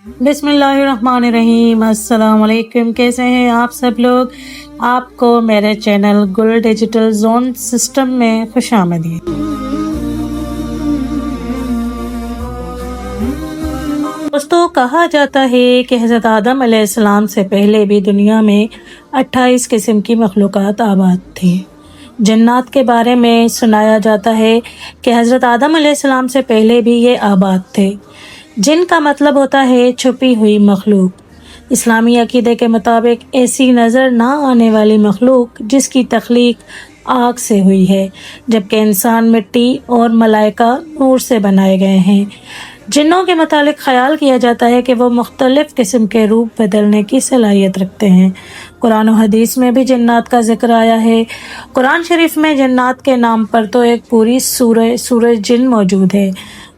बिस्मिल्लाहिर्रहमानिर्रहीम। अस्सलाम वालेकुम। कैसे हैं आप सब लोग? आपको मेरे चैनल गुल डिजिटल जोन सिस्टम में खुशामदीद। दोस्तों, कहा जाता है कि हज़रत आदम अलैहिस्सलाम से पहले भी दुनिया में 28 किस्म की मखलूक़ात आबाद थी। जन्नात के बारे में सुनाया जाता है कि हज़रत आदम अलैहिस्सलाम से पहले भी ये आबाद थे। जिन का मतलब होता है छुपी हुई मखलूक। इस्लामी अकीदे के मुताबिक ऐसी नज़र ना आने वाली मखलूक जिसकी तख्लीक आग से हुई है, जबकि इंसान मिट्टी और मलाइका नूर से बनाए गए हैं। जिन्नों के मुतालिक ख्याल किया जाता है कि वो मुख्तलिफ किस्म के रूप बदलने की सलाहियत रखते हैं। कुरान और हदीस में भी जन्नात का जिक्र आया है। कुरान शरीफ में जन्नात के नाम पर तो एक पूरी सूरह जिन मौजूद है,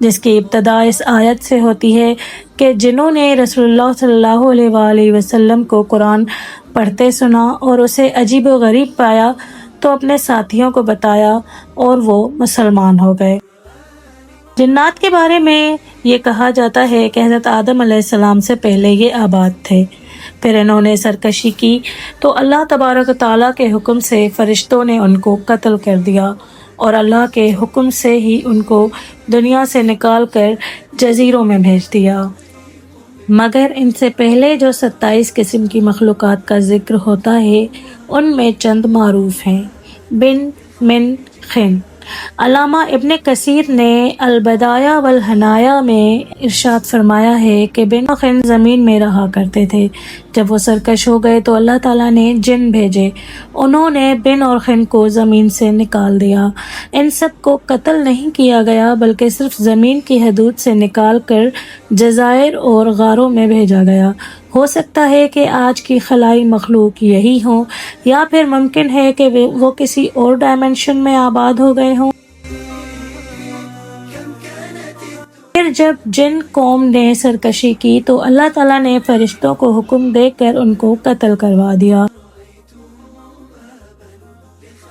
जिसकी इब्तदा इस आयत से होती है कि जिन्होंने रसूलुल्लाह सल्लल्लाहु अलैहि वसल्लम को कुरान पढ़ते सुना और उसे अजीब व गरीब पाया तो अपने साथियों को बताया और वो मुसलमान हो गए। जन्नात के बारे में ये कहा जाता है कि हज़रत आदम अलैहिस्सलाम से पहले ये आबाद थे। फिर इन्होंने सरकशी की तो अल्लाह तबारक ताला के हुक्म से फ़रिश्तों ने उनको कत्ल कर दिया और अल्लाह के हुक्म से ही उनको दुनिया से निकाल कर जजीरों में भेज दिया। मगर इनसे पहले जो 27 किस्म की मखलूक़ात का ज़िक्र होता है, उनमें चंद मारूफ़ हैं। बिन, मिन, खिन। अल्लामा इब्न कसीर ने अल-बदाया वल हनाया में इरशाद फरमाया है कि बिन और खिन ज़मीन में रहा करते थे। जब वो सरकश हो गए तो अल्लाह ताला ने जिन भेजे, उन्होंने बिन और खिन को ज़मीन से निकाल दिया। इन सब को कत्ल नहीं किया गया, बल्कि सिर्फ ज़मीन की हदूद से निकाल कर जज़ायर और गारों में भेजा गया। हो सकता है कि आज की खलाई मखलूक यही हो, या फिर मुमकिन है कि वो किसी और डायमेंशन में आबाद हो गए हों। फिर जब जिन कौम ने सरकशी की तो अल्लाह ताला ने फरिश्तों को हुक्म देकर उनको कत्ल करवा दिया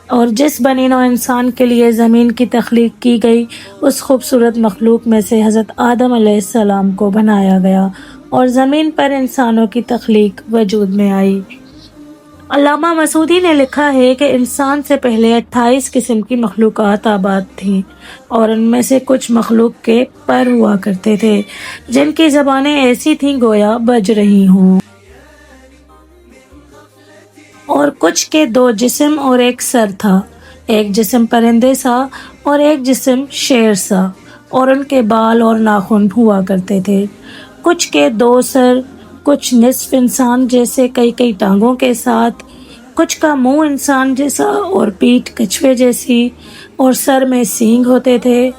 और जिस बनी नौ इंसान के लिए ज़मीन की तख्लीक की गई, उस खूबसूरत मखलूक में से हज़रत आदम अलैहिस्सलाम को बनाया गया और ज़मीन पर इंसानों की तख्लीक वजूद में आई। अल्लामा मसूदी ने लिखा है कि इंसान से पहले 28 किस्म की मखलूक़ात आबाद थीं और उनमें से कुछ मखलूक के पर हुआ करते थे, जिनकी ज़बानें ऐसी थीं गोया बज रही हों, और कुछ के 2 जिस्म और 1 सर था। एक जिस्म परिंदे सा और एक जिस्म शेर सा, और उनके बाल और नाखून हुआ करते थे। कुछ के 2 सर, कुछ निस्फ इंसान जैसे कई टांगों के साथ, कुछ का मुंह इंसान जैसा और पीठ कछुए जैसी और सर में सींग होते थे।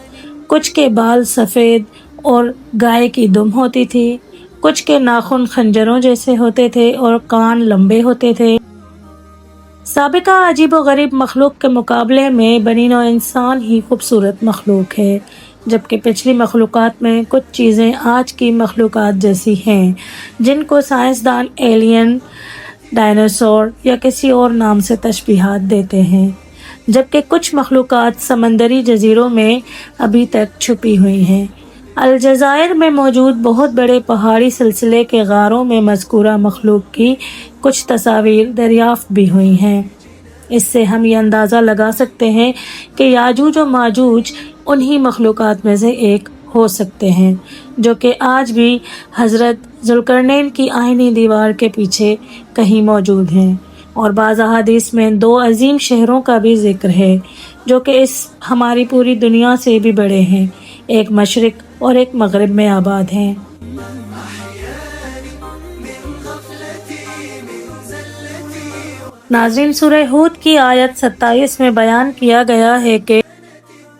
कुछ के बाल सफ़ेद और गाय की दुम होती थी। कुछ के नाखून खंजरों जैसे होते थे और कान लंबे होते थे। साबिका अजीब व गरीब मखलूक के मुकाबले में बनी नौ इंसान ही खूबसूरत मखलूक है, जबकि पिछली मखलूक़ात में कुछ चीज़ें आज की मखलूक़ात जैसी हैं, जिनको साइंसदान एलियन, डायनासोर या किसी और नाम से तशबीहात देते हैं, जबकि कुछ मखलूक़ात समंदरी जजीरों में अभी तक छुपी हुई हैं। अलजज़ायर में मौजूद बहुत बड़े पहाड़ी सिलसिले के गारों में मज़कूरा मखलूक की कुछ तस्वीर दरियाफ़्त भी हुई हैं। इससे हम ये अंदाज़ा लगा सकते हैं कि याजूज और माजूज उन्हीं मखलूक़ात में से एक हो सकते हैं, जो कि आज भी हज़रत ज़ुल्करनैन की आइनी दीवार के पीछे कहीं मौजूद हैं। और बाज़ अहादीस में 2 अजीम शहरों का भी ज़िक्र है, जो कि इस हमारी पूरी दुनिया से भी बड़े हैं। एक मशरिक़ और एक मग़रिब में आबाद हैं। नाज़रीन, सूरह हूद की आयत 27 में बयान किया गया है कि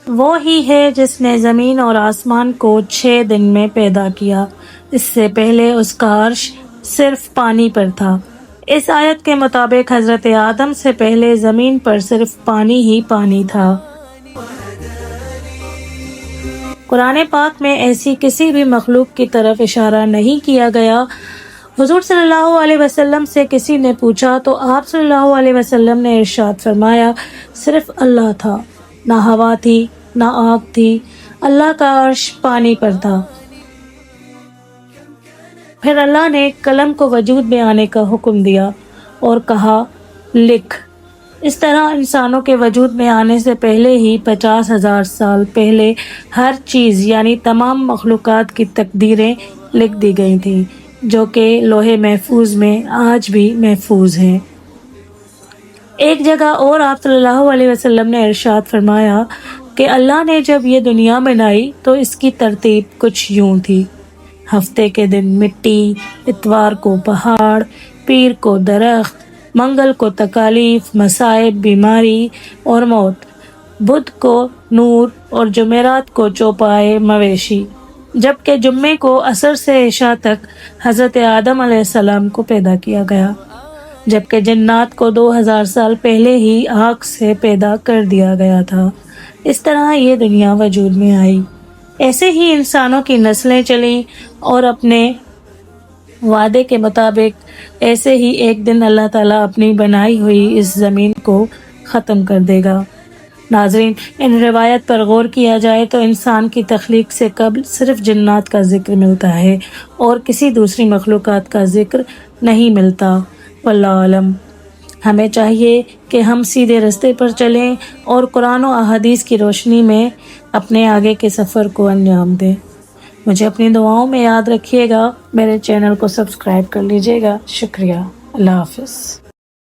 वो ही है जिसने ज़मीन और आसमान को 6 दिन में पैदा किया। इससे पहले उसका अर्श सिर्फ पानी पर था। इस आयत के मुताबिक हज़रत आदम से पहले ज़मीन पर सिर्फ पानी ही पानी था। कुरान पाक में ऐसी किसी भी मखलूक की तरफ इशारा नहीं किया गया। हुज़ूर सल्लल्लाहु अलैहि वसल्लम से किसी ने पूछा तो आप सल्लल्लाहु अलैहि वसल्लम ने इरशाद फरमाया, सिर्फ अल्लाह था, ना हवा थी, ना आग थी, अल्लाह का अर्श पानी पर था। پھر اللہ نے قلم کو وجود میں آنے کا حکم دیا اور کہا لکھ۔ اس طرح انسانوں کے وجود میں آنے سے پہلے ہی 50,000 سال پہلے ہر چیز یعنی تمام مخلوقات کی تقدیریں لکھ دی گئی تھیں، جو کہ لوح محفوظ میں آج بھی محفوظ ہیں۔ ایک جگہ اور آپ صلی اللہ علیہ وسلم نے ارشاد فرمایا کہ اللہ نے جب یہ دنیا بنائی تو اس کی ترتیب کچھ یوں تھی: ہفتے کے دن مٹی، اتوار کو پہاڑ، پیر کو درخت، منگل کو تکالیف، مصائب، بیماری اور موت، بدھ کو نور اور جمعرات کو چوپائے مویشی، جبکہ جمعے کو عصر سے عشاء تک حضرت آدم علیہ السلام کو پیدا کیا گیا، جبکہ جنات کو 2000 سال پہلے ہی آگ سے پیدا کر دیا گیا تھا۔ اس طرح یہ دنیا وجود میں آئی۔ ایسے ہی انسانوں کی نسلیں چلیں اور اپنے وعدے کے مطابق ایسے ہی ایک دن اللہ تعالیٰ اپنی بنائی ہوئی اس زمین کو ختم کر دے گا۔ ناظرین، ان روایت پر غور کیا جائے تو انسان کی تخلیق سے قبل صرف جنات کا ذکر ملتا ہے اور کسی دوسری مخلوقات کا ذکر نہیں ملتا۔ واللہ اعلم۔ ہمیں چاہیے کہ ہم سیدھے راستے پر چلیں اور قرآن و احادیث کی روشنی میں اپنے آگے کے سفر کو انجام دیں۔ مجھے اپنی دعاؤں میں یاد رکھیے گا، میرے چینل کو سبسکرائب کر لیجیے گا۔ شکریہ۔ اللہ حافظ۔